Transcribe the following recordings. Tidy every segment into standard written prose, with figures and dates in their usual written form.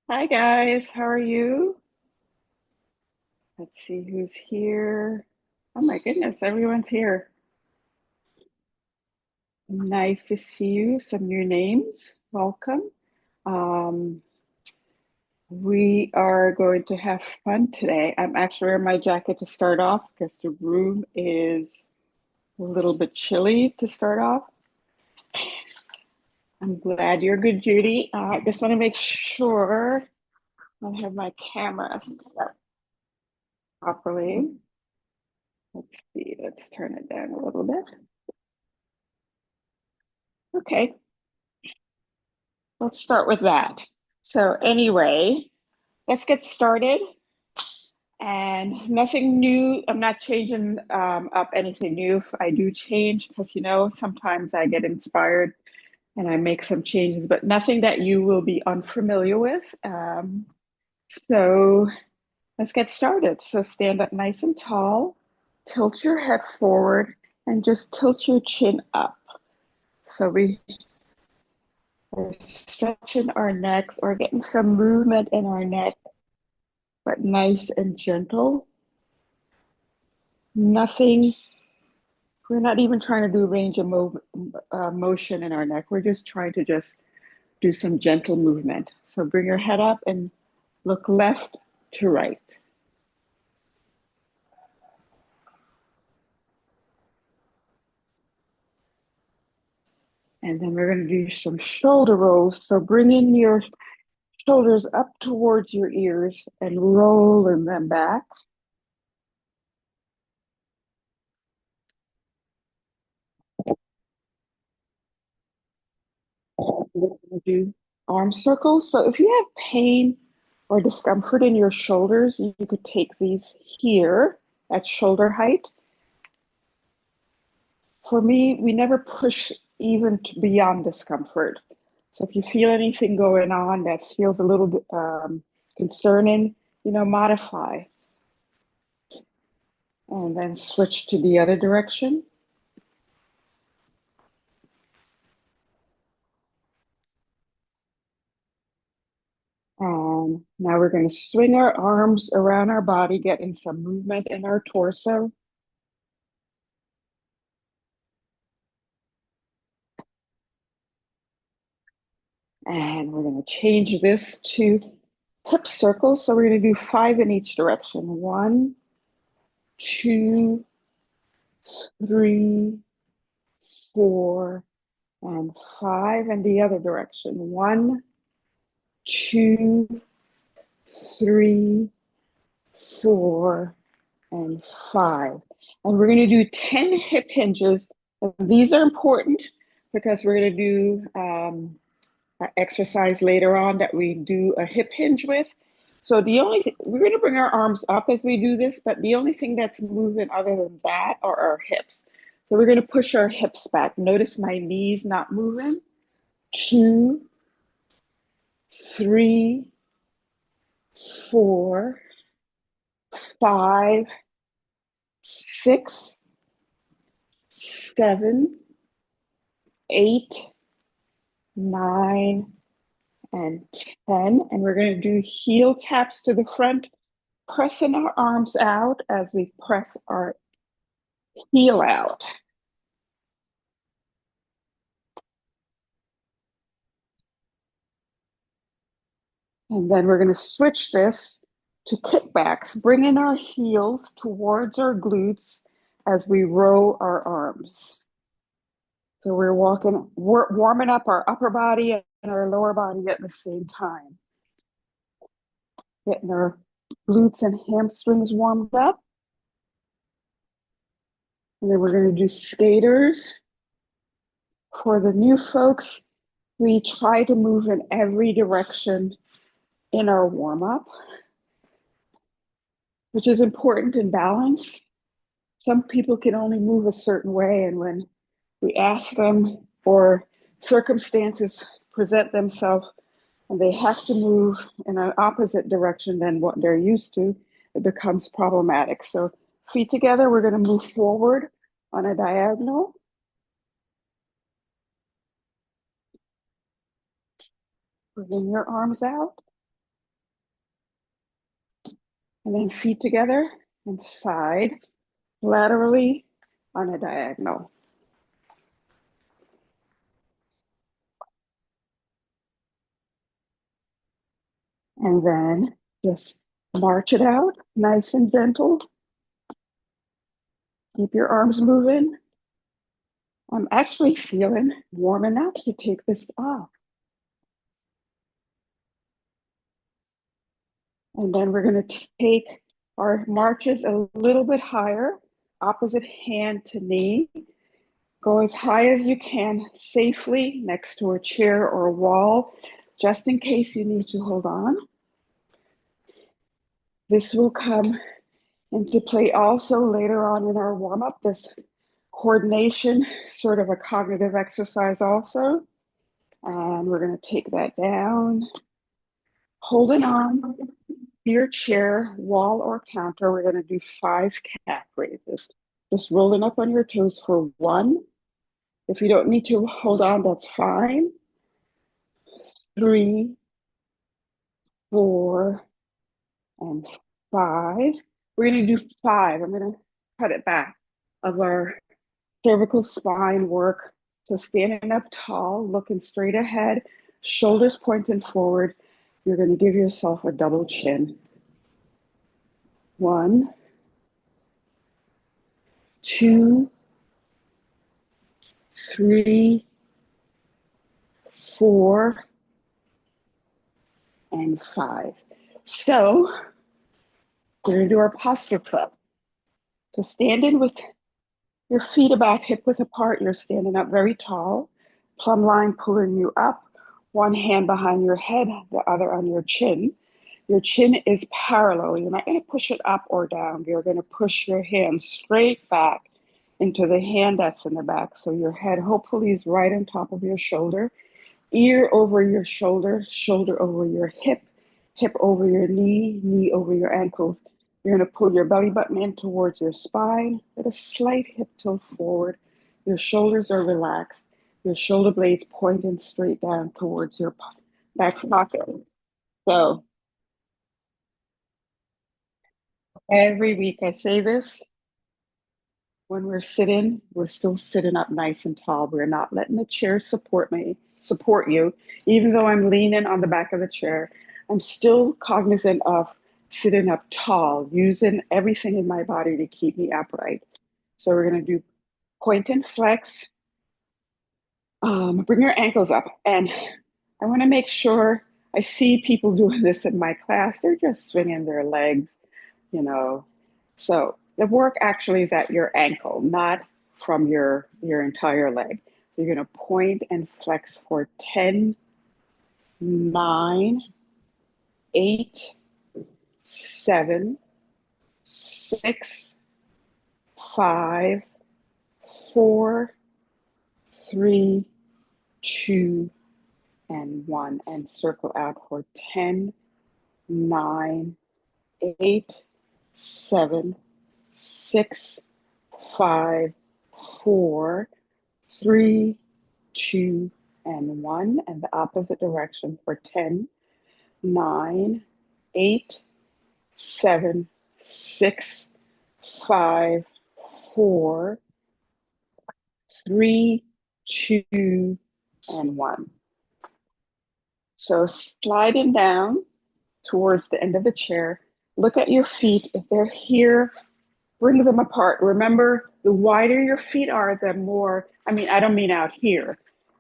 Hi guys, how are you? Let's see who's here. Oh my goodness, everyone's here. Nice to see you. Some new names. Welcome. Um, we are going to have fun today. I'm actually wearing my jacket to start off because the room is a little bit chilly to start off. I'm glad you're good, Judy. I just want to make sure I have my camera set properly. Let's see, let's turn it down a little bit. Okay, let's start with that. So anyway, let's get started. And nothing new. I'm not changing up anything new. I do change because, sometimes I get inspired and I make some changes, but nothing that you will be unfamiliar with. So let's get started. So stand up nice and tall, tilt your head forward, and just tilt your chin up. So we are stretching our necks or getting some movement in our neck, but nice and gentle. Nothing, we're not even trying to do range of motion in our neck. We're just trying to just do some gentle movement. So bring your head up and look left to right. And then we're going to do some shoulder rolls. So bring in your shoulders up towards your ears and rolling them back. We're going to do arm circles. So if you have pain or discomfort in your shoulders, you could take these here at shoulder height. For me, we never push even beyond discomfort. So if you feel anything going on that feels a little concerning, modify and then switch to the other direction. Now we're going to swing our arms around our body, getting some movement in our torso. And we're going to change this to hip circles. So we're going to do 5 in each direction. 1, 2, 3, 4, and 5, and the other direction. 1, 2, 3, 4, and 5. And we're going to do 10 hip hinges. And these are important because we're going to do an exercise later on that we do a hip hinge with. So we're going to bring our arms up as we do this, but the only thing that's moving other than that are our hips. So we're going to push our hips back. Notice my knees not moving. 2, 3, 4, 5, 6, 7, 8, 9, and 10. And we're going to do heel taps to the front, pressing our arms out as we press our heel out. And then we're going to switch this to kickbacks, bringing our heels towards our glutes as we row our arms. So we're warming up our upper body and our lower body at the same time. Getting our glutes and hamstrings warmed up. And then we're going to do skaters. For the new folks, we try to move in every direction in our warm up, which is important in balance. Some people can only move a certain way, and when we ask them or circumstances present themselves and they have to move in an opposite direction than what they're used to, it becomes problematic. So feet together, we're going to move forward on a diagonal. Bring your arms out. And then feet together and side, laterally on a diagonal. And then just march it out, nice and gentle. Keep your arms moving. I'm actually feeling warm enough to take this off. And then we're going to take our marches a little bit higher, opposite hand to knee. Go as high as you can safely next to a chair or a wall, just in case you need to hold on. This will come into play also later on in our warm-up, this coordination, sort of a cognitive exercise also. And we're going to take that down, holding on to your chair, wall, or counter. We're going to do 5 calf raises. Just rolling up on your toes for 1. If you don't need to hold on, that's fine. 3, 4, and 5. We're going to do 5. I'm going to cut it back of our cervical spine work. So standing up tall, looking straight ahead, shoulders pointing forward. You're going to give yourself a double chin. 1, 2, 3, 4, and 5. So we're going to do our posture flip. So standing with your feet about hip width apart, you're standing up very tall, plumb line pulling you up, one hand behind your head, the other on your chin. Your chin is parallel. You're not going to push it up or down. You're going to push your hand straight back into the hand that's in the back. So your head hopefully is right on top of your shoulder, ear over your shoulder, shoulder over your hip, hip over your knee, knee over your ankles. You're going to pull your belly button in towards your spine with a slight hip tilt forward. Your shoulders are relaxed. Your shoulder blades pointing straight down towards your back pocket. So every week I say this. When we're sitting, we're still sitting up nice and tall. We're not letting the chair support you. Even though I'm leaning on the back of the chair, I'm still cognizant of sitting up tall, using everything in my body to keep me upright. So we're going to do point and flex. Bring your ankles up. And I want to make sure I see people doing this in my class. They're just swinging their legs, you know. So the work actually is at your ankle, not from your entire leg. So you're going to point and flex for 10, 9, 8, 7, 6, 5, 4, 3, 2, and 1. And circle out for 10, 9, 8, 7, 6, 5, 4, 3, 2, and 1. And the opposite direction for 10, 9, 8, 7, 6, 5, 4, 3, 2, and 1. So sliding down towards the end of the chair, look at your feet. If they're here, bring them apart. Remember, the wider your feet are, the more, I don't mean out here,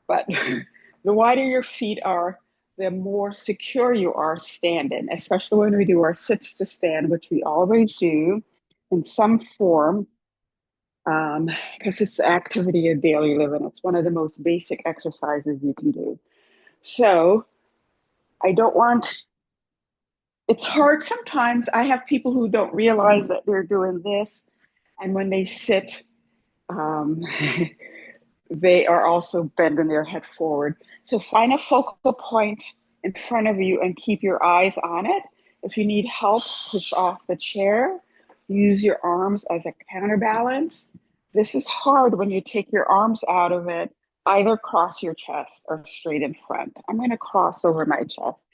but the wider your feet are, the more secure you are standing, especially when we do our sits to stand, which we always do in some form, because it's the activity of daily living. It's one of the most basic exercises you can do. So I don't want, it's hard sometimes. I have people who don't realize that they're doing this. And when they sit, um, they are also bending their head forward. So find a focal point in front of you and keep your eyes on it. If you need help, push off the chair. Use your arms as a counterbalance. This is hard when you take your arms out of it, either cross your chest or straight in front. I'm going to cross over my chest.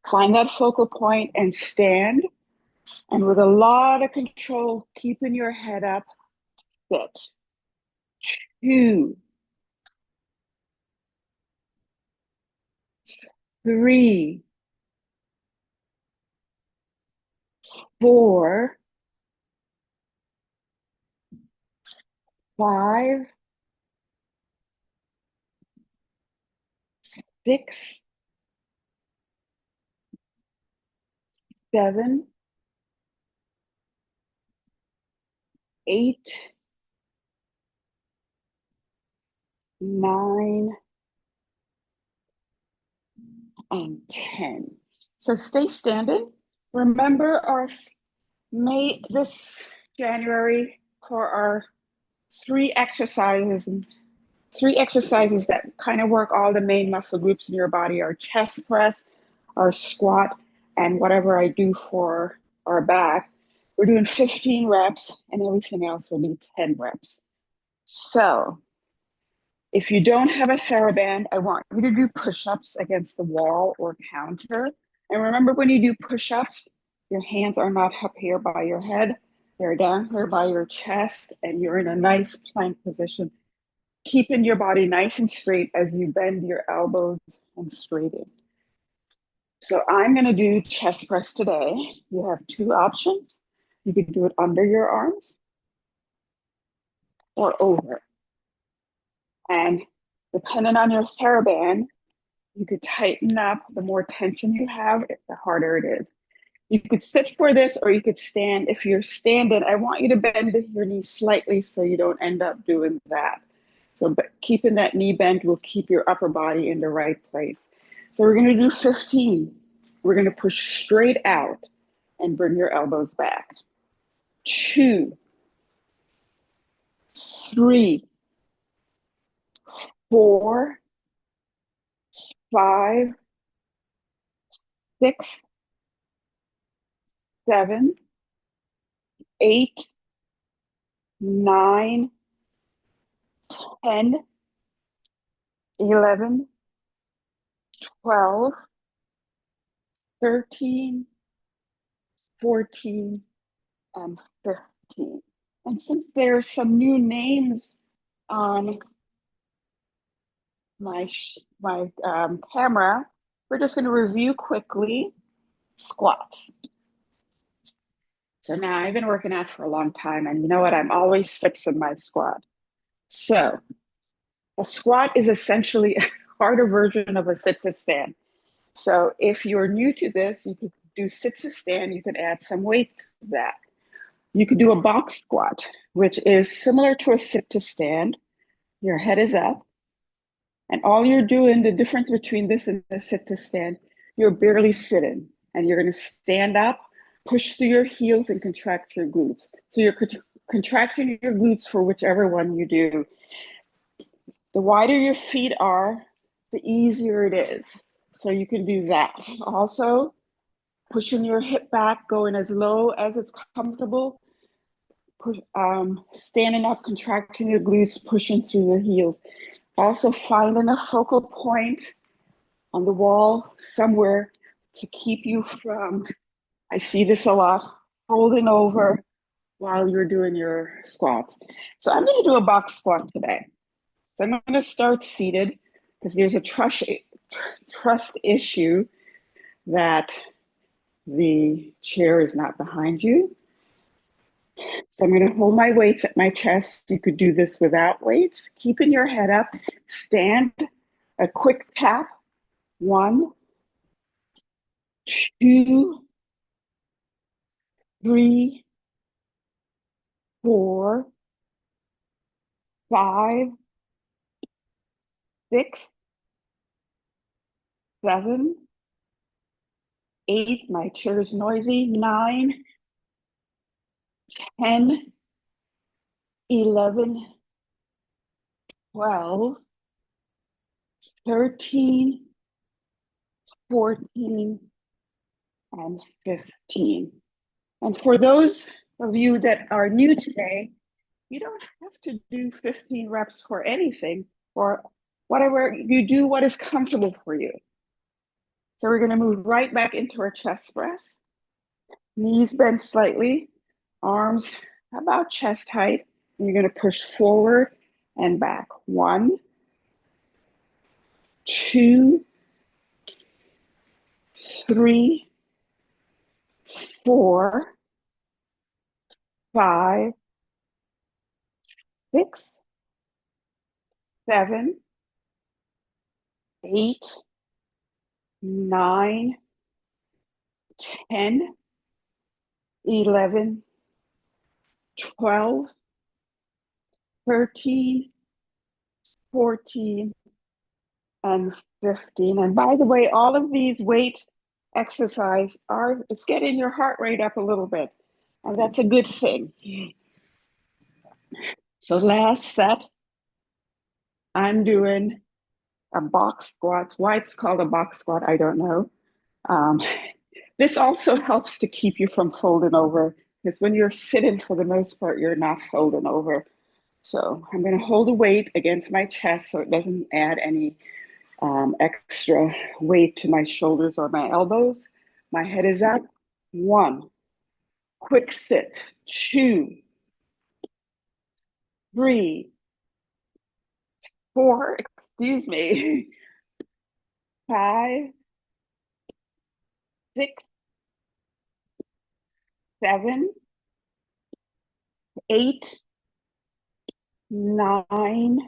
Find that focal point and stand. And with a lot of control, keeping your head up, sit. 2, 3, 4, 5, 6, 7, 8, 9, and 10. So stay standing. Remember our May this January for our three exercises that kind of work all the main muscle groups in your body: our chest press, our squat, and whatever I do for our back. We're doing 15 reps, and everything else will be 10 reps. So if you don't have a TheraBand, I want you to do push-ups against the wall or counter. And remember, when you do push-ups, your hands are not up here by your head. They're down here by your chest, and you're in a nice plank position, keeping your body nice and straight as you bend your elbows and straighten. So I'm going to do chest press today. You have two options. You can do it under your arms or over. And depending on your TheraBand, you could tighten up. The more tension you have, the harder it is. You could sit for this or you could stand. If you're standing, I want you to bend your knee slightly so you don't end up doing that. So but keeping that knee bent will keep your upper body in the right place. So we're going to do 15. We're going to push straight out and bring your elbows back. 2, 3, 4, 5, 6, 7, 8, 9, 10, 11, 12, 13, 14, and 15. And since there's some new names on my camera, we're just going to review quickly squats. So now I've been working out for a long time, and you know what? I'm always fixing my squat. So a squat is essentially a harder version of a sit to stand. So if you're new to this, you could do sit to stand. You could add some weights to that. You could do a box squat, which is similar to a sit to stand. Your head is up, and all you're doing, the difference between this and the sit to stand, you're barely sitting, and you're going to stand up, push through your heels, and contract your glutes. So you're contracting your glutes for whichever one you do. The wider your feet are, the easier it is. So you can do that. Also, pushing your hip back, going as low as it's comfortable. Standing up, contracting your glutes, pushing through your heels. Also finding a focal point on the wall somewhere to keep you from, I see this a lot, holding over while you're doing your squats. So I'm going to do a box squat today. So I'm going to start seated because there's a trust issue that the chair is not behind you. So I'm going to hold my weights at my chest. You could do this without weights, keeping your head up. Stand, a quick tap. 1, 2, 3, 4, 5, 6, 7, 8. My chair is noisy. 9, 10, 11, 12, 13, 14, and 15. And for those of you that are new today, you don't have to do 15 reps for anything, or whatever you do, what is comfortable for you. So we're going to move right back into our chest press. Knees bent slightly, arms about chest height. And you're going to push forward and back. 1, 2, 3, 4, 5, 6, 7, 8, 9, 10, 11, 12, 13, 14, and 15. And by the way, all of these weight exercise are, it's getting your heart rate up a little bit. And that's a good thing. So last set, I'm doing a box squat. Why it's called a box squat, I don't know. Um, this also helps to keep you from folding over, because when you're sitting, for the most part, you're not folding over. So I'm going to hold a weight against my chest so it doesn't add any extra weight to my shoulders or my elbows. My head is up. 1, quick sit. 2, 3, 4, excuse me, 5, 6, 7, 8, 9,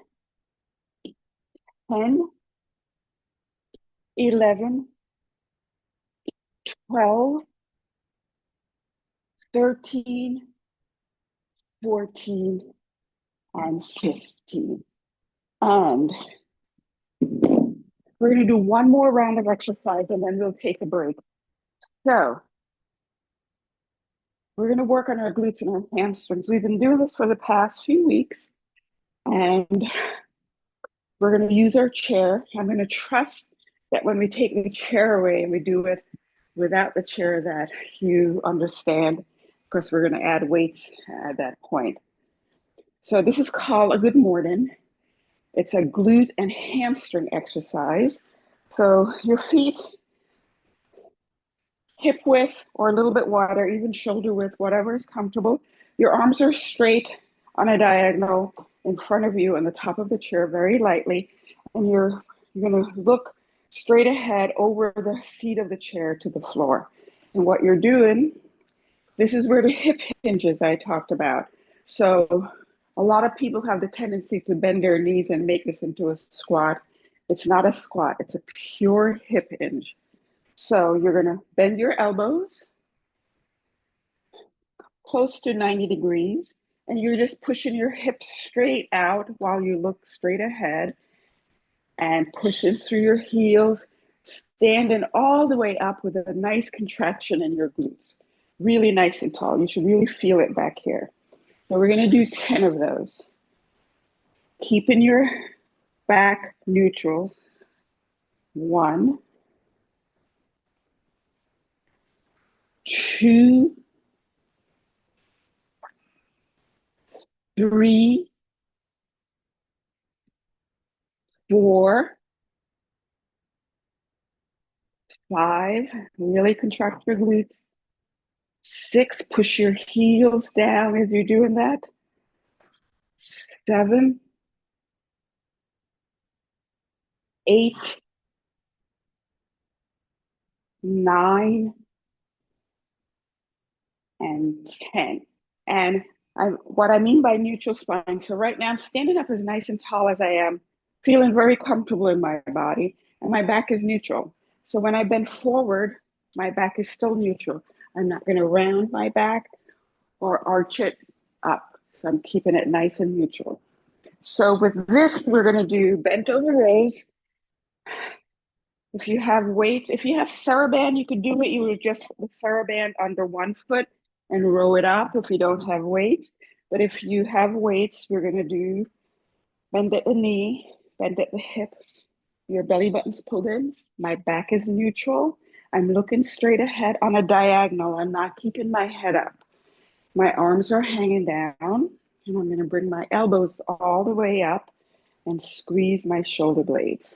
10, 11, 12, 13, 14, and 15. And we're going to do one more round of exercise and then we'll take a break. So we're going to work on our glutes and our hamstrings. We've been doing this for the past few weeks, and we're going to use our chair. I'm going to trust that when we take the chair away and we do it without the chair, that you understand, because we're going to add weights at that point. So this is called a good morning. It's a glute and hamstring exercise. So your feet hip width or a little bit wider, even shoulder width, whatever is comfortable. Your arms are straight on a diagonal in front of you on the top of the chair very lightly. And you're going to look straight ahead over the seat of the chair to the floor. And what you're doing, this is where the hip hinges I talked about. So a lot of people have the tendency to bend their knees and make this into a squat. It's not a squat, it's a pure hip hinge. So you're going to bend your elbows close to 90 degrees, and you're just pushing your hips straight out while you look straight ahead and pushing through your heels, standing all the way up with a nice contraction in your glutes. Really nice and tall. You should really feel it back here. So we're going to do 10 of those. Keeping your back neutral. 1, 2, 3, 4, 5, really contract your glutes. 6, push your heels down as you're doing that. 7, 8, 9, and 10. And what I mean by neutral spine, so right now I'm standing up as nice and tall as I am, feeling very comfortable in my body, and my back is neutral. So when I bend forward, my back is still neutral. I'm not going to round my back or arch it up. So I'm keeping it nice and neutral. So with this, we're going to do bent over rows. If you have weights, if you have TheraBand, you could do it. You would just put the TheraBand under one foot and roll it up if you don't have weights. But if you have weights, we're going to do bend at the knee, bend at the hip. Your belly button's pulled in. My back is neutral. I'm looking straight ahead on a diagonal. I'm not keeping my head up. My arms are hanging down, and I'm going to bring my elbows all the way up and squeeze my shoulder blades.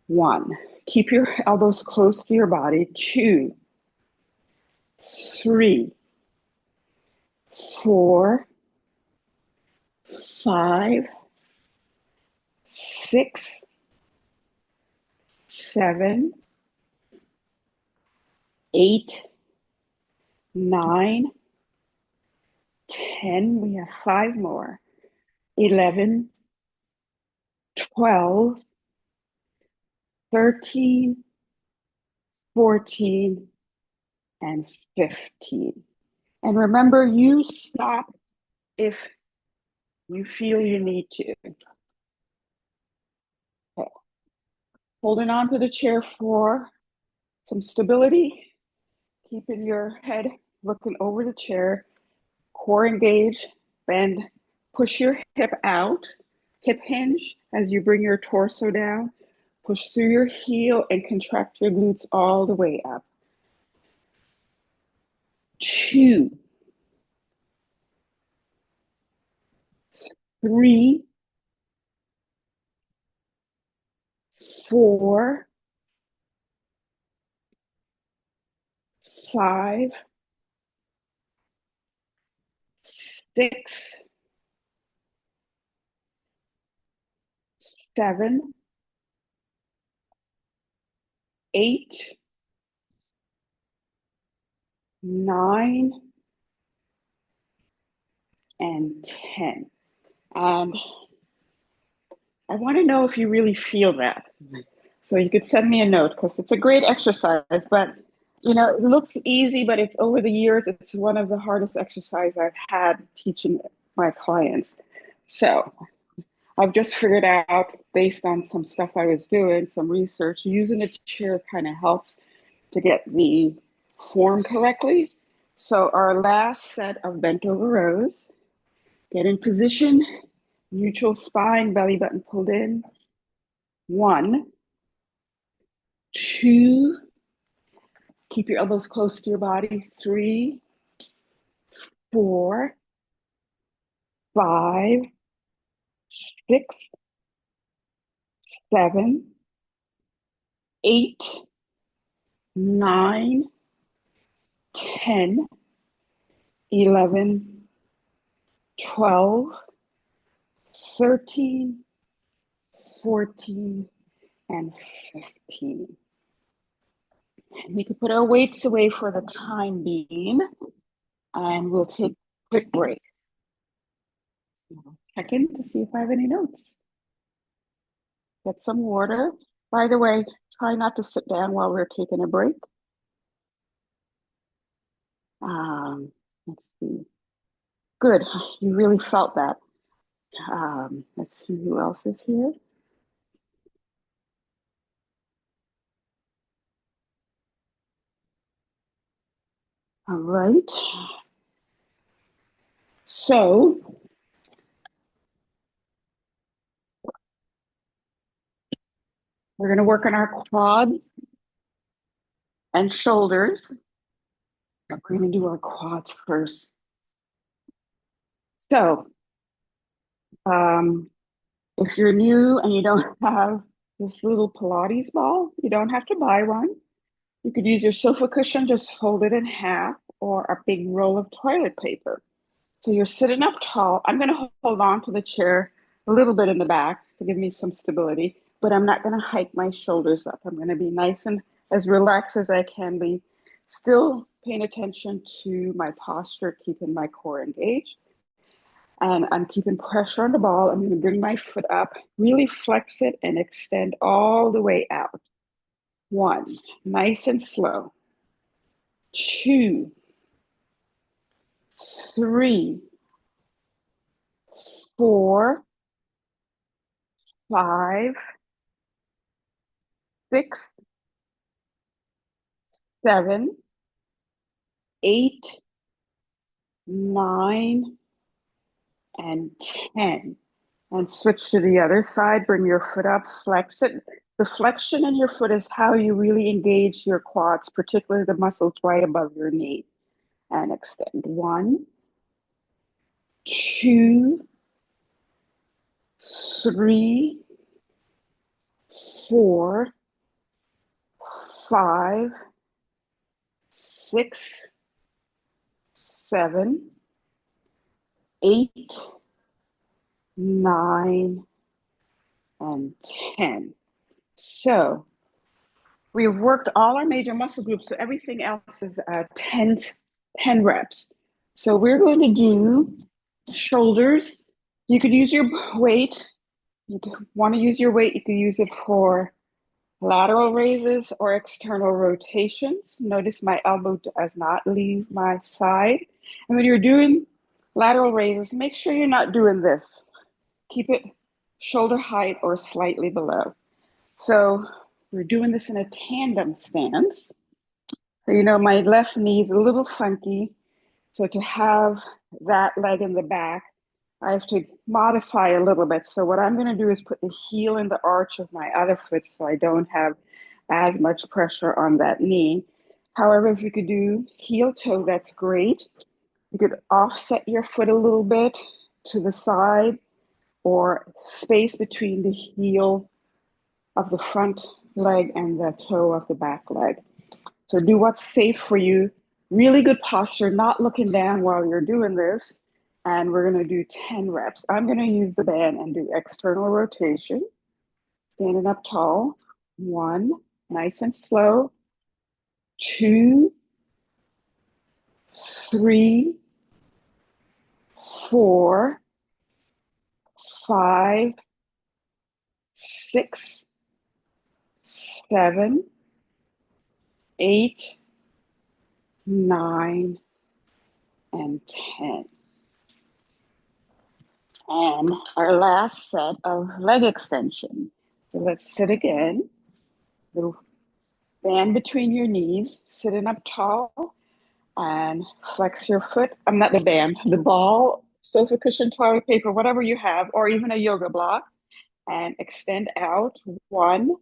1, keep your elbows close to your body. 2, 3, 4, 5, 6, 7, 8, 9, 10. We have 5 more. 11, 12, 13, 14, and 15. And remember, you stop if you feel you need to. Okay. Holding on to the chair for some stability, keeping your head looking over the chair, core engaged, bend, push your hip out, hip hinge as you bring your torso down, push through your heel and contract your glutes all the way up. 2, 3, 4, 5, 6, 7, 8, 9, and 10. And I want to know if you really feel that. So you could send me a note because it's a great exercise, but it looks easy, but it's over the years, it's one of the hardest exercises I've had teaching my clients. So I've just figured out based on some stuff I was doing, some research, using the chair kind of helps to get the form correctly. So our last set of bent over rows, get in position, neutral spine, belly button pulled in. 1, 2, keep your elbows close to your body. 3, 4, 5, 6, 7, 8, 9, 10, 11, 12, 13, 14, and 15. And we could put our weights away for the time being, and we'll take a quick break. Check in to see if I have any notes. Get some water. By the way, try not to sit down while we're taking a break. Let's see. Good, you really felt that. Let's see who else is here. All right. So we're going to work on our quads and shoulders. We're going to do our quads first. So if you're new and you don't have this little Pilates ball, you don't have to buy one. You could use your sofa cushion, just fold it in half, or a big roll of toilet paper. So you're sitting up tall. I'm going to hold on to the chair a little bit in the back to give me some stability, but I'm not going to hike my shoulders up. I'm going to be nice and as relaxed as I can be, still paying attention to my posture, keeping my core engaged. And I'm keeping pressure on the ball. I'm going to bring my foot up, really flex it and extend all the way out. 1, nice and slow. 2, 3, 4, 5, 6, 7, 8, 9, and 10. And switch to the other side. Bring your foot up, flex it. The flexion in your foot is how you really engage your quads, particularly the muscles right above your knee. And extend. 1, 2, 3, 4, 5, 6, 7, 8, 9, and 10. So we've worked all our major muscle groups, so everything else is 10 reps. So we're going to do shoulders. You could use your weight. You want to use your weight, you can use it for lateral raises or external rotations. Notice my elbow does not leave my side. And when you're doing lateral raises, make sure you're not doing this. Keep it shoulder height or slightly below. So we're doing this in a tandem stance. So, you know, my left knee is a little funky. So to have that leg in the back, I have to modify a little bit. So what I'm going to do is put the heel in the arch of my other foot so I don't have as much pressure on that knee. However, if you could do heel toe, that's great. You could offset your foot a little bit to the side or space between the heel of the front leg and the toe of the back leg. So do what's safe for you. Really good posture, not looking down while you're doing this. And we're going to do 10 reps. I'm going to use the band and do external rotation. Standing up tall. 1, nice and slow. 2, 3, 4, 5, 6, 7, 8, 9, and 10. And our last set of leg extension. So let's sit again. Little band between your knees, sitting up tall, and flex your foot. I'm not the band, the ball, sofa cushion, toilet paper, whatever you have, or even a yoga block, and extend out. 1,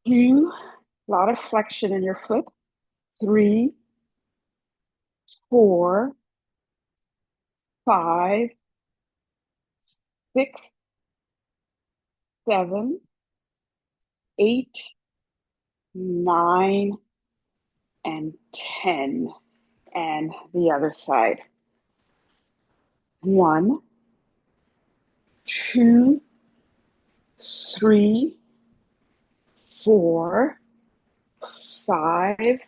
2, a lot of flexion in your foot. 3, 4, 5, 6, 7, 8, 9, and 10. And the other side. 1, 2, 3, 4, 5,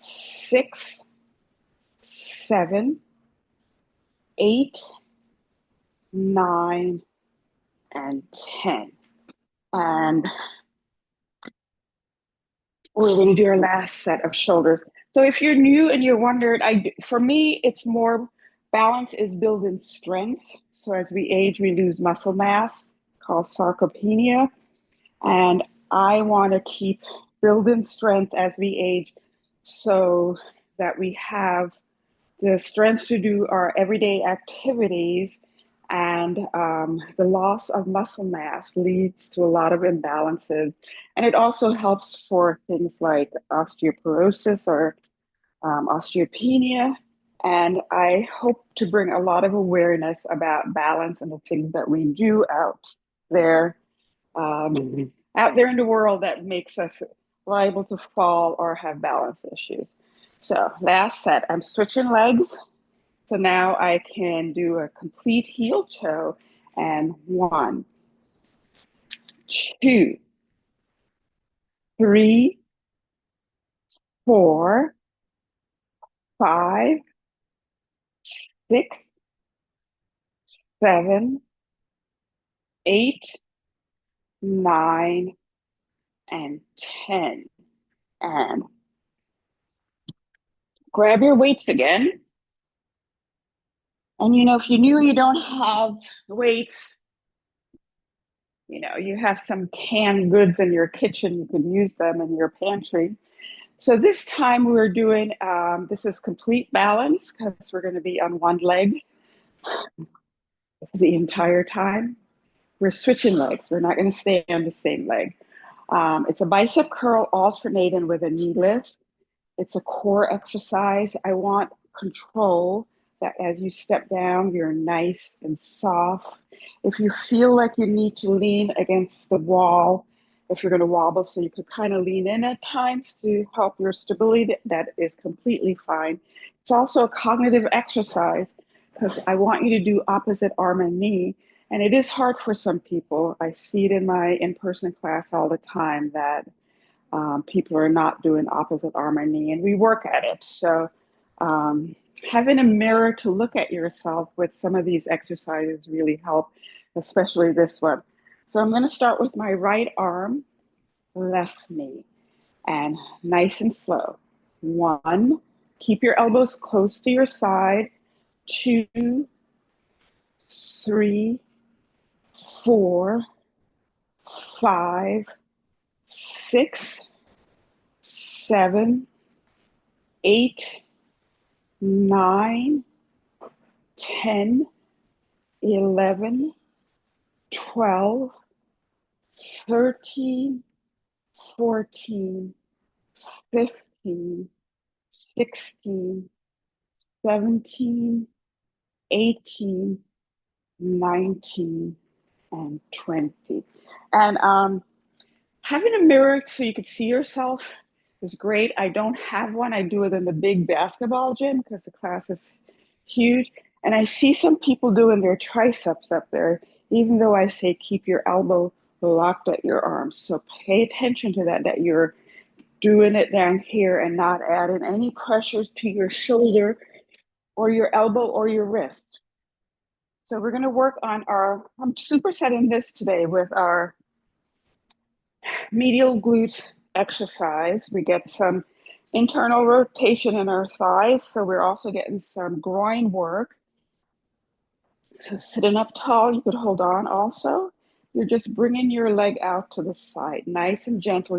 6, 7, 8, 9, and 10. And we're going to do our last set of shoulders. So if you're new and you're wondering, for me, it's more balance is building strength. So as we age, we lose muscle mass called sarcopenia. And I want to keep building strength as we age so that we have the strength to do our everyday activities. And the loss of muscle mass leads to a lot of imbalances. And it also helps for things like osteoporosis or osteopenia. And I hope to bring a lot of awareness about balance and the things that we do there, out there in the world that makes us liable to fall or have balance issues. So last set, I'm switching legs. So now I can do a complete heel toe and 1, 2, 3, 4, 5, 6, 7, 8, 9, and 10. And grab your weights again. And you know, if you knew you don't have weights, you know, you have some canned goods in your kitchen, you can use them in your pantry. So this time we're doing, this is complete balance because we're going to be on one leg the entire time. We're switching legs. We're not going to stay on the same leg. It's a bicep curl alternating with a knee lift. It's a core exercise. I want control that as you step down, you're nice and soft. If you feel like you need to lean against the wall, if you're going to wobble. So you could kind of lean in at times to help your stability. That is completely fine. It's also a cognitive exercise because I want you to do opposite arm and knee. And it is hard for some people. I see it in my in-person class all the time that people are not doing opposite arm and knee, and we work at it. So um, having a mirror to look at yourself with some of these exercises really help, especially this one. So I'm going to start with my right arm, left knee, and nice and slow. One, keep your elbows close to your side. Two, three, four, five, six, seven, eight, 9, 10, 11, 12, 13, 14, 15, 16, 17, 18, 19, and 20. And having a mirror so you could see yourself is great. I don't have one. I do it in the big basketball gym because the class is huge. And I see some people doing their triceps up there, even though I say keep your elbow locked at your arms. So pay attention to that, that you're doing it down here and not adding any pressure to your shoulder or your elbow or your wrist. So we're going to work on I'm supersetting this today with our medial glute exercise. We get some internal rotation in our thighs, so we're also getting some groin work. So sitting up tall, you could hold on also. You're just bringing your leg out to the side, nice and gentle.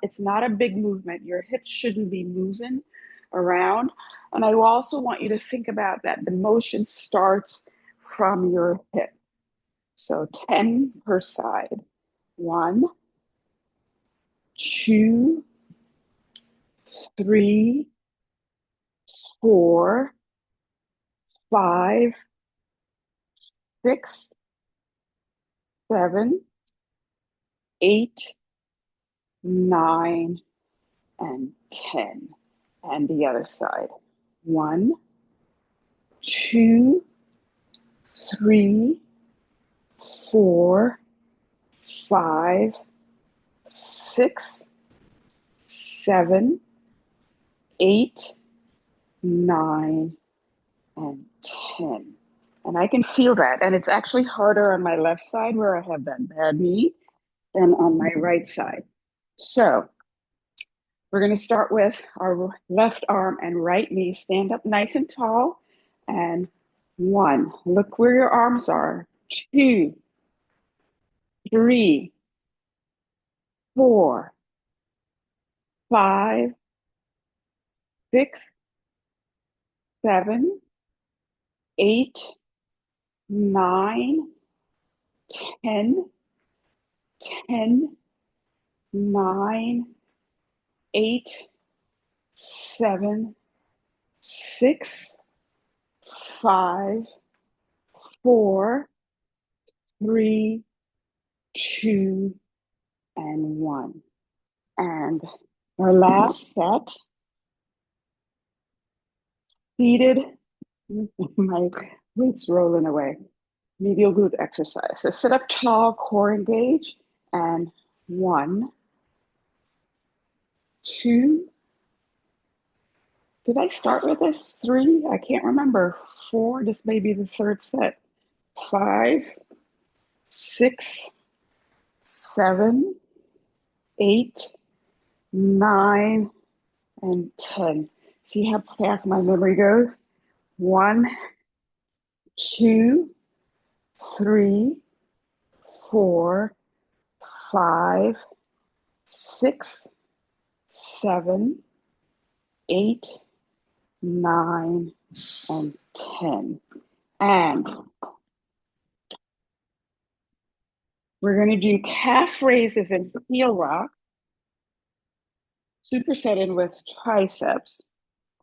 It's not a big movement. Your hips shouldn't be moving around. And I also want you to think about that the motion starts from your hip. So 10 per side. 1, 2, 3, 4, 5, 6, 7, 8, 9, and 10. And the other side. 1, 2, 3, 4, 5, 6, 7, 8, 9, and 10. And I can feel that. And it's actually harder on my left side where I have that bad knee than on my right side. So we're going to start with our left arm and right knee. Stand up nice and tall. And 1, look where your arms are. 2, 3, 4, 5, 6, 7, 8, 9, 10, 10, 9, 8, 7, 6, 5, 4, 3, 2, and 1. And our last set, seated, my weight's rolling away, medial glute exercise. So sit up tall, core engage, and 1, 2, did I start with this? 3, I can't remember. 4, this may be the third set. 5, 6, 7, 8, 9, and 10. See how fast my memory goes? 1, 2, 3, 4, 5, 6, 7, 8, 9, and 10. And we're going to do calf raises and heel rock, supersetting with triceps,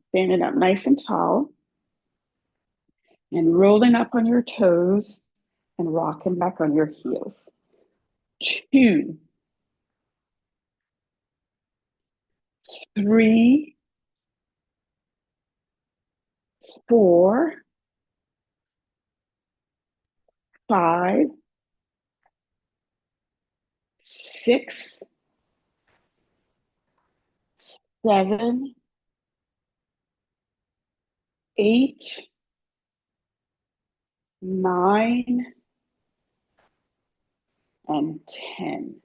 standing up nice and tall, and rolling up on your toes and rocking back on your heels. 2, 3, 4, 5, 6, 7, 8, 9, and 10.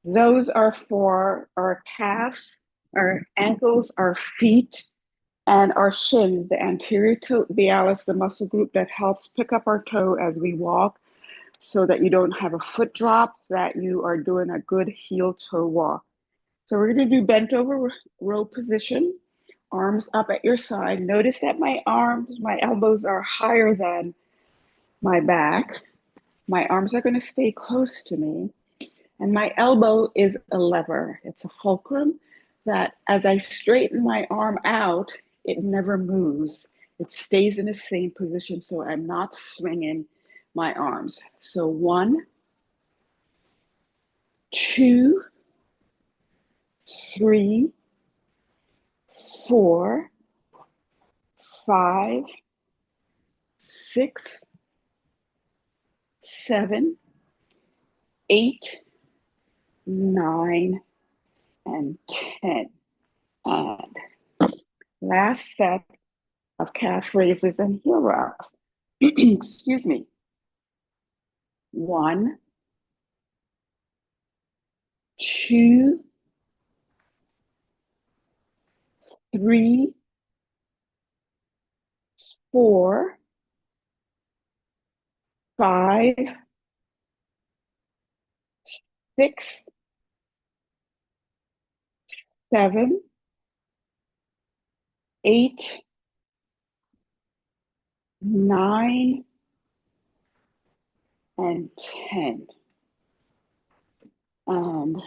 Those are for our calves, our ankles, our feet, and our shins, the anterior tibialis, the muscle group that helps pick up our toe as we walk so that you don't have a foot drop, that you are doing a good heel toe walk. So we're going to do bent over row position, arms up at your side. Notice that my arms, my elbows are higher than my back. My arms are going to stay close to me. And my elbow is a lever. It's a fulcrum that as I straighten my arm out, it never moves. It stays in the same position, so I'm not swinging my arms. So 1, 2, 3, 4, 5, 6, 7, 8, 9, and 10. And last set of calf raises and heel rocks. Excuse me. 1, 2, 3, 4, 5, 6, 7, 8, 9, and 10. And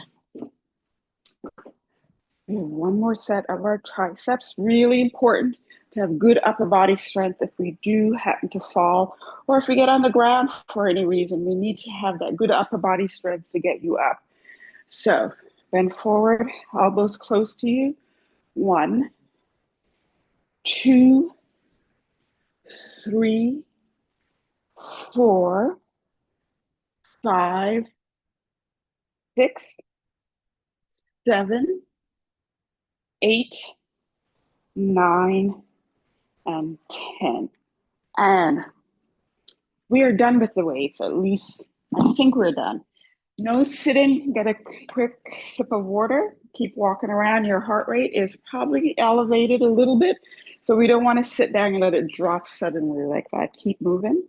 we have one more set of our triceps. Really important to have good upper body strength if we do happen to fall or if we get on the ground for any reason. We need to have that good upper body strength to get you up. So bend forward, elbows close to you. 1, 2, 3, 4, 5, 6, 7, 8, 9, and 10. And we are done with the weights, at least I think we're done. No sitting, get a quick sip of water, keep walking around. Your heart rate is probably elevated a little bit, so we don't want to sit down and let it drop suddenly like that. Keep moving.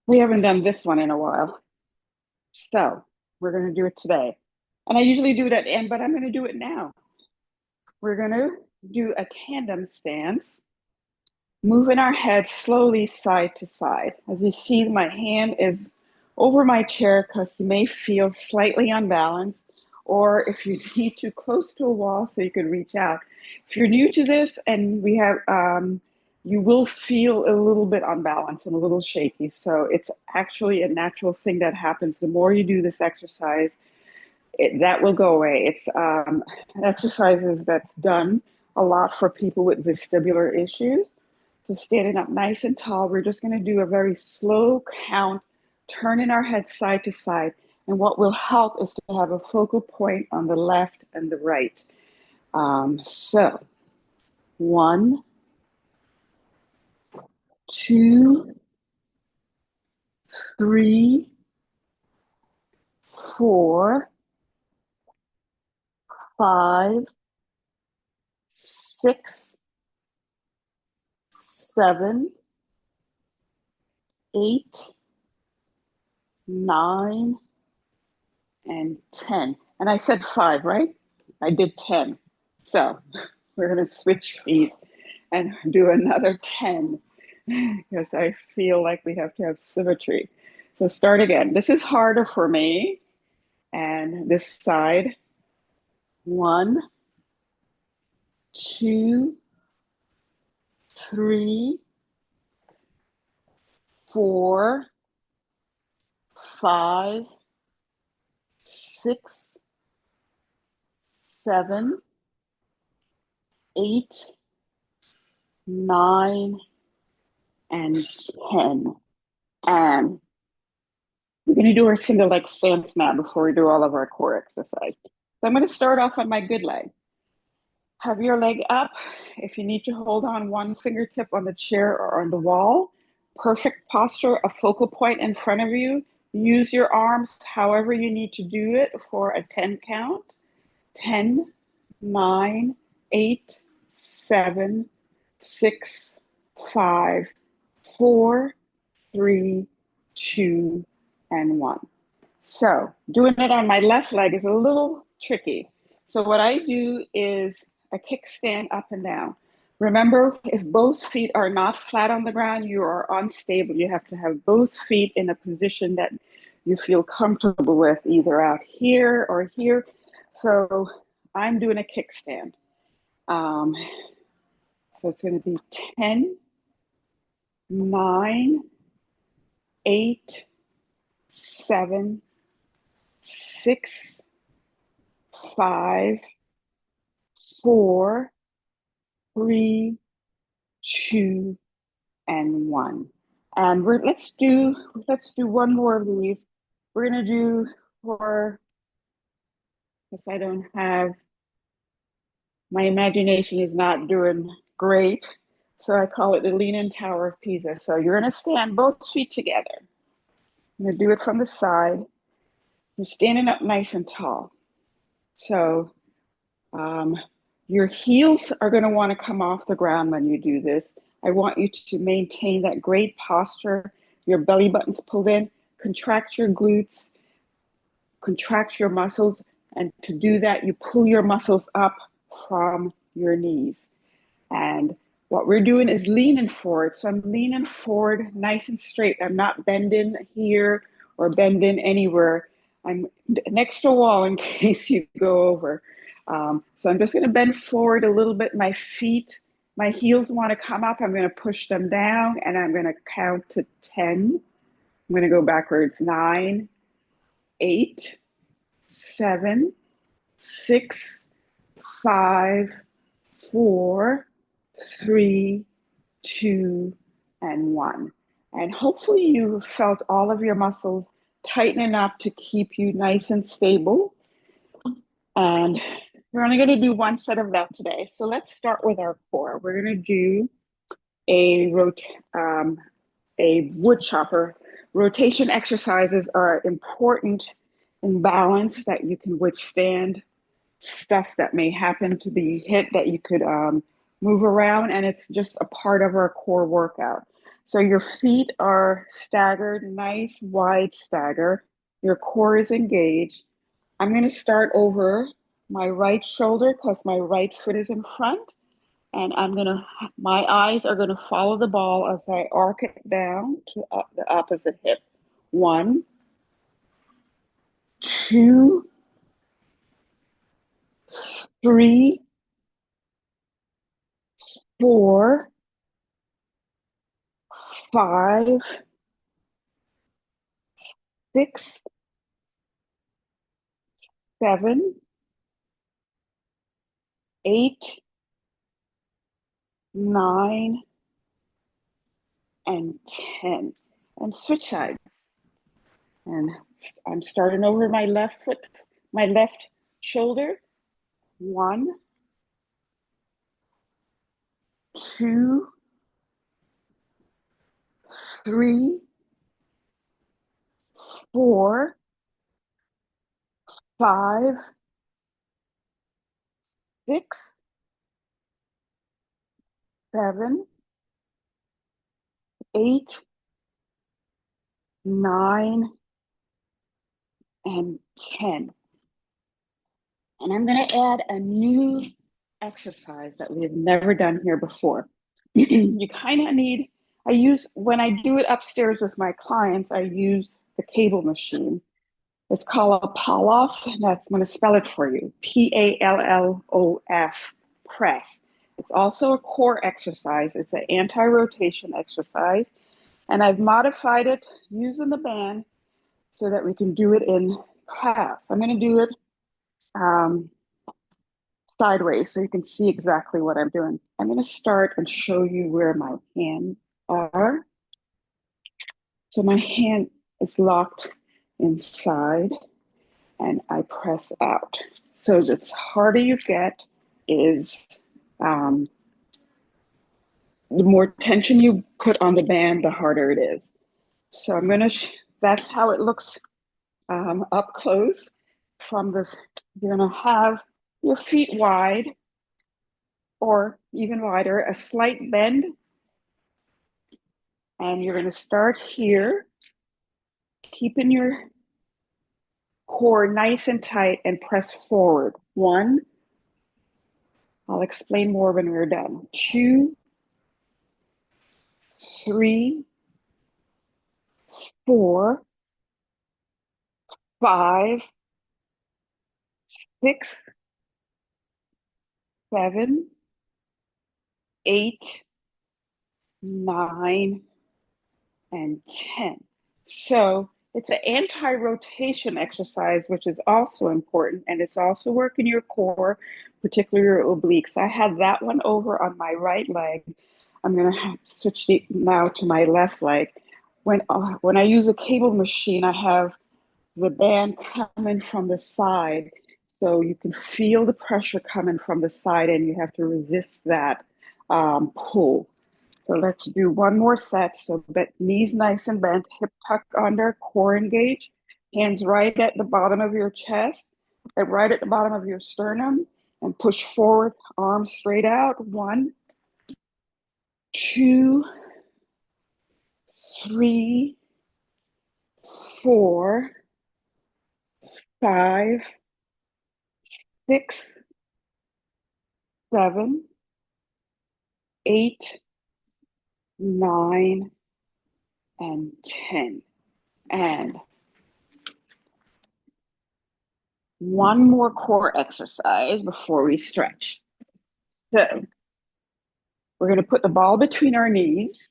We haven't done this one in a while, so we're going to do it today. And I usually do it at the end, but I'm going to do it now. We're going to do a tandem stance, moving our head slowly side to side. As you see, my hand is over my chair because you may feel slightly unbalanced, or if you're too close to a wall so you can reach out. If you're new to this and we have, you will feel a little bit unbalanced and a little shaky. So it's actually a natural thing that happens. The more you do this exercise, that will go away. It's exercises that's done a lot for people with vestibular issues. So standing up nice and tall, we're just going to do a very slow count, turning our head side to side. And what will help is to have a focal point on the left and the right. So 1, 2, 3, 4, 5, 6, 7, 8, 9, and 10. And I said 5, right? I did 10. So we're going to switch feet and do another 10 because I feel like we have to have symmetry. So start again. This is harder for me. And this side. 1, 2, 3, 4, 5, 6, 7, 8, 9, and 10. And we're going to do our single leg stance now before we do all of our core exercise. So I'm going to start off on my good leg. Have your leg up. If you need to hold on one fingertip on the chair or on the wall, perfect posture, a focal point in front of you. Use your arms however you need to do it for a 10 count. 10, 9, 8, 7, 6, 5, 4, 3, 2, and 1. So doing it on my left leg is a little tricky. So what I do is a kickstand up and down. Remember, if both feet are not flat on the ground, you are unstable. You have to have both feet in a position that you feel comfortable with, either out here or here. So I'm doing a kickstand. So it's going to be 10, 9, 8, 7, 6, 5, 4, 3, 2, and 1. And let's do one more of these. We're gonna do for, if I don't have, my imagination is not doing great. So I call it the Leaning Tower of Pisa. So you're gonna stand both feet together. I'm gonna do it from the side. You're standing up nice and tall. So your heels are going to want to come off the ground when you do this. I want you to maintain that great posture. Your belly button's pulled in. Contract your glutes. Contract your muscles. And to do that, you pull your muscles up from your knees. And what we're doing is leaning forward. So I'm leaning forward nice and straight. I'm not bending here or bending anywhere. I'm next to a wall in case you go over. So I'm just going to bend forward a little bit. My feet, my heels want to come up. I'm going to push them down and I'm going to count to 10. I'm going to go backwards. 9, 8, 7, 6, 5, 4, 3, 2, and 1. And hopefully you felt all of your muscles tightening up to keep you nice and stable. And we're only going to do one set of that today. So let's start with our core. We're going to do a wood chopper. Rotation exercises are important in balance that you can withstand stuff that may happen to be hit, that you could move around, and it's just a part of our core workout. So your feet are staggered, nice wide stagger. Your core is engaged. I'm going to start over my right shoulder because my right foot is in front, and my eyes are going to follow the ball as I arc it down to the opposite hip. 1, 2, 3, 4, 5, 6, 7, 8, 9, and 10. And switch sides. And I'm starting over my left foot, my left shoulder. 1, 2, 3, 4, 5, 6, 7, 8, 9, and 10. And I'm going to add a new exercise that we have never done here before. You kind of need, when I do it upstairs with my clients, I use the cable machine. It's called a Pallof, and I'm going to spell it for you. Pallof, press. It's also a core exercise. It's an anti-rotation exercise. And I've modified it using the band so that we can do it in class. I'm going to do it um, sideways so you can see exactly what I'm doing. I'm going to start and show you where my hands are. So my hand is locked inside and I press out. So the harder you get is the more tension you put on the band, the harder it is. So I'm going to, that's how it looks up close from this. You're going to have your feet wide or even wider, a slight bend. And you're going to start here, keeping your core nice and tight and press forward. 1, I'll explain more when we're done. 2, 3, 4, 5, 6, 7, 8, 9, and 10. So it's an anti-rotation exercise, which is also important, and it's also working your core, particularly your obliques. I have that one over on my right leg. I'm going to switch now to my left leg. When I use a cable machine, I have the band coming from the side, so you can feel the pressure coming from the side, and you have to resist that pull. So let's do one more set. So knees nice and bent, hip tuck under, core engaged, hands right at the bottom of your chest, right at the bottom of your sternum, and push forward, arms straight out. 1, 2, 3, 4, 5, 6, 7, 8, 9, and 10. And one more core exercise before we stretch. So we're going to put the ball between our knees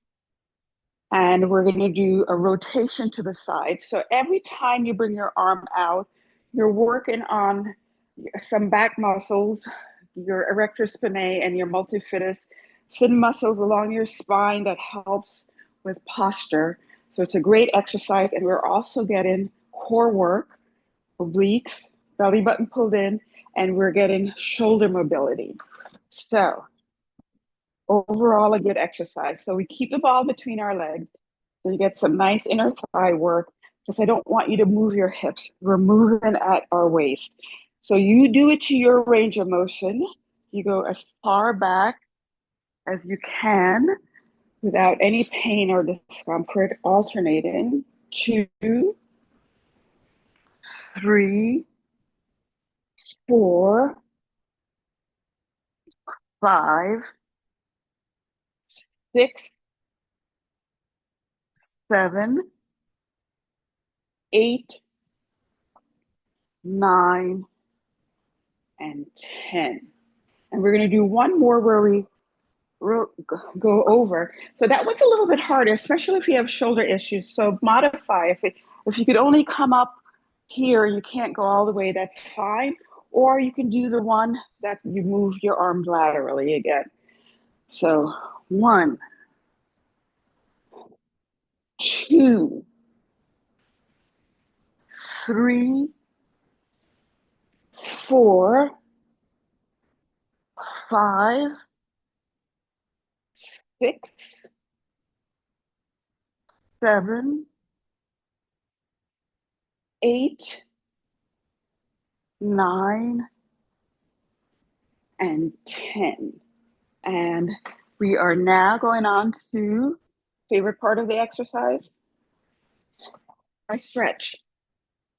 and we're going to do a rotation to the side. So every time you bring your arm out, you're working on some back muscles, your erector spinae and your multifidus, thin muscles along your spine that helps with posture. So it's a great exercise. And we're also getting core work, obliques, belly button pulled in, and we're getting shoulder mobility. So overall, a good exercise. So we keep the ball between our legs. So you get some nice inner thigh work, because I don't want you to move your hips. We're moving at our waist. So you do it to your range of motion. You go as far back as you can without any pain or discomfort, alternating. 2, 3, 4, 5, 6, 7, 8, 9, and 10. And we're going to do one more where we go over. So that one's a little bit harder, especially if you have shoulder issues. So modify. If you could only come up here, you can't go all the way, that's fine. Or you can do the one that you move your arms laterally again. So 1, 2, 3, 4, 5, 6, 7, 8, 9, and 10. And we are now going on to favorite part of the exercise, our stretch.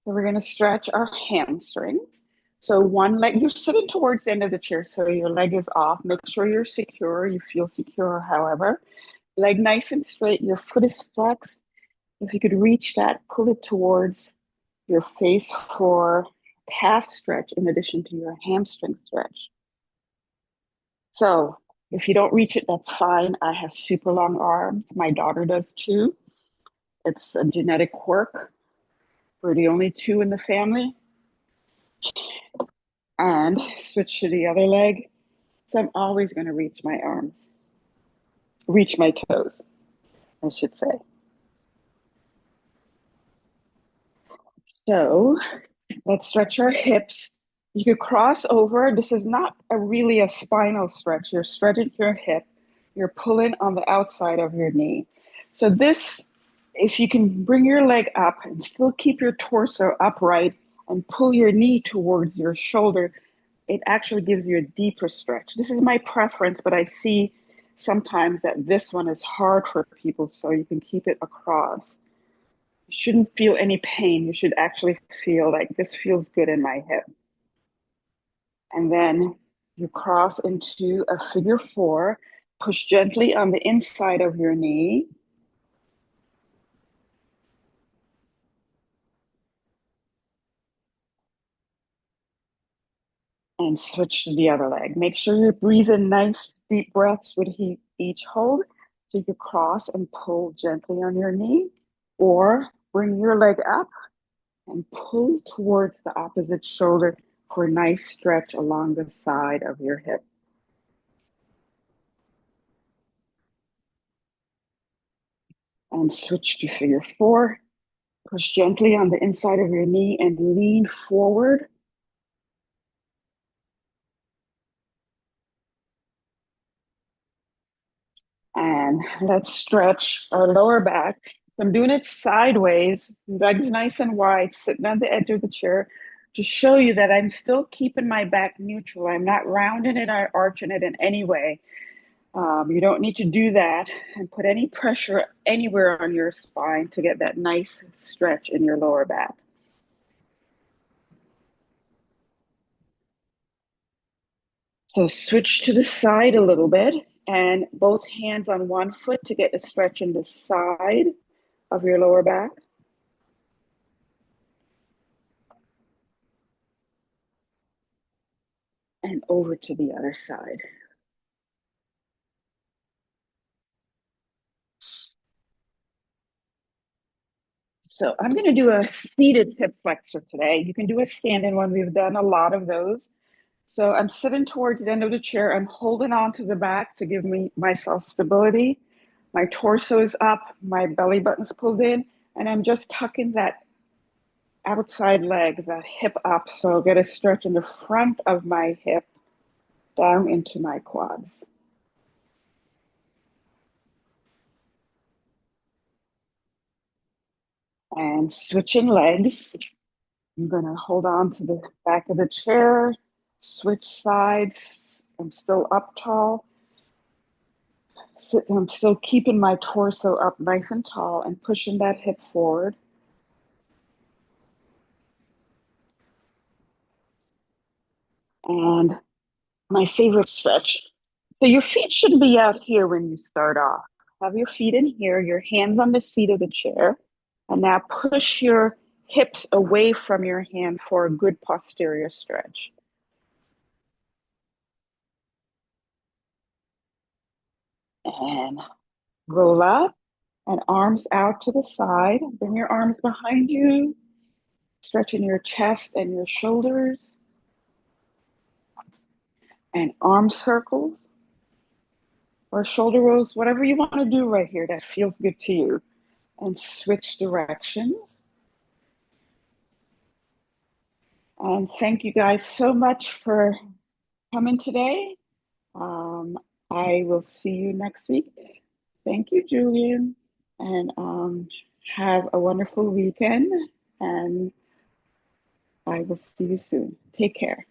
So we're going to stretch our hamstrings. So one leg, you're sitting towards the end of the chair, so your leg is off. Make sure you're secure. You feel secure, however. Leg nice and straight. Your foot is flexed. If you could reach that, pull it towards your face for calf stretch in addition to your hamstring stretch. So if you don't reach it, that's fine. I have super long arms. My daughter does too. It's a genetic quirk. We're the only two in the family. And switch to the other leg. So I'm always going to reach my toes, I should say. So let's stretch our hips. You could cross over. This is not really a spinal stretch. You're stretching your hip. You're pulling on the outside of your knee. So this, if you can bring your leg up and still keep your torso upright and pull your knee towards your shoulder, it actually gives you a deeper stretch. This is my preference, but I see sometimes that this one is hard for people, so you can keep it across. You shouldn't feel any pain. You should actually feel like this feels good in my hip. And then you cross into a figure four. Push gently on the inside of your knee. And switch to the other leg. Make sure you breathe in nice deep breaths with each hold. So you can cross and pull gently on your knee, or bring your leg up and pull towards the opposite shoulder for a nice stretch along the side of your hip. And switch to figure four. Push gently on the inside of your knee and lean forward. And let's stretch our lower back. So I'm doing it sideways, legs nice and wide, sitting on the edge of the chair to show you that I'm still keeping my back neutral. I'm not rounding it or arching it in any way. You don't need to do that and put any pressure anywhere on your spine to get that nice stretch in your lower back. So switch to the side a little bit and both hands on one foot to get a stretch in the side of your lower back. And over to the other side. So I'm going to do a seated hip flexor today. You can do a standing one. We've done a lot of those. So I'm sitting towards the end of the chair. I'm holding on to the back to give myself stability. My torso is up, my belly button's pulled in, and I'm just tucking that outside leg, that hip up. So I'll get a stretch in the front of my hip down into my quads. And switching legs. I'm going to hold on to the back of the chair, switch sides. I'm still up tall. I'm still keeping my torso up nice and tall and pushing that hip forward. And my favorite stretch. So your feet shouldn't be out here when you start off. Have your feet in here, your hands on the seat of the chair. And now push your hips away from your hand for a good posterior stretch. And roll up and arms out to the side. Bring your arms behind you, stretching your chest and your shoulders. And arm circles or shoulder rolls, whatever you want to do right here that feels good to you. And switch directions. And thank you guys so much for coming today. Um, I will see you next week. Thank you, Julian. And have a wonderful weekend. And I will see you soon. Take care.